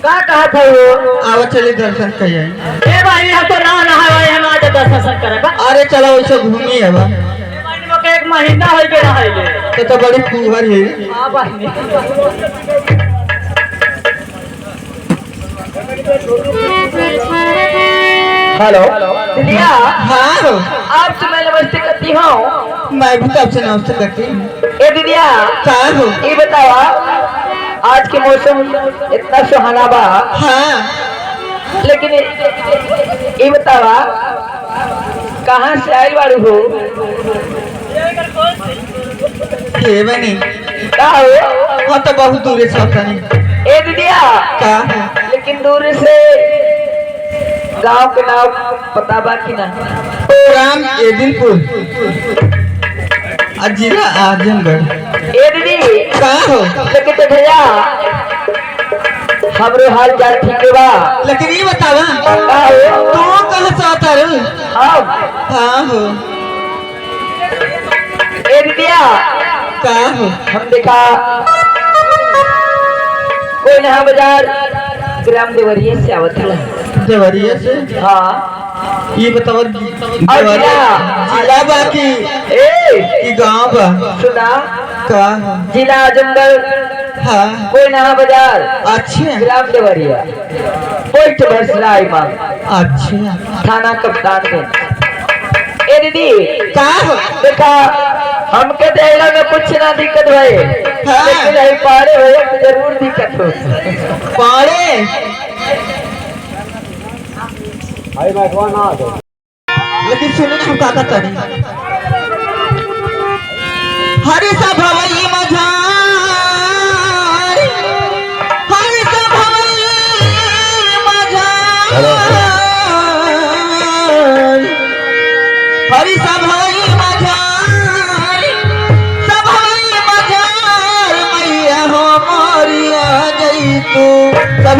का कहा था वो? आवा चले दर्शन करिए। ए भाई हम तो ना नहाए हम आज दर्शन करे बा। अरे चलो वैसे घूमी है बा। महीने के एक महीना हो के नहाइले। तो बड़ी फुहर है। हां भाई। हेलो दिदिया। हाँ आप से मैं नमस्ते करती हूँ। मैं भी तो आपसे नमस्ते करती हूँ। ए दिदिया कहाँ हो? ये बताओ आज के मौसम इतना सुहाना बा। हाँ लेकिन ये बतावा कहाँ से आई बारू हो? ये बनी का हो? हाँ तो बहुत दूर से आता नहीं। ए दीदिया का लेकिन दूर से गांव के नाम पता बा कि ना? ग्राम एदिनपुर जिला आजमगढ़। ए दीदी का हो? लेकिन तो भैया हमरो हाल चाल ठीक है बा। लेकिन ये बतावा का हो? तू कहाँ से आता रू? हाँ हो। ए दीदिया का हो? हम देखा कोई नहा बाजार ग्राम देवरिया से आवत है। देवरिया से? हाँ ये बतावा जिला बाकी ए गाँव बा? सुना का हो? जिला आजमगढ़ हाँ कोई नहा बाजार अच्छे ग्राम देवरिया पोस्ट भरसला इमाम अच्छा थाना कप्तानगंज। ए दीदी का हो? देखा हमके देला में कुछ ना दिक्कत भई। हाँ। लेकिन नहीं पारे होए तो जरूर दिक्कत हो। पाड़े भाई मैं कौन आ दो। लेकिन सुनो ना हम का तरी हरि सब भवई मझार हरि सब भवई मझार हरि सब भवई मझार सब भवई मझार मैया हो मोरिया गई तू सब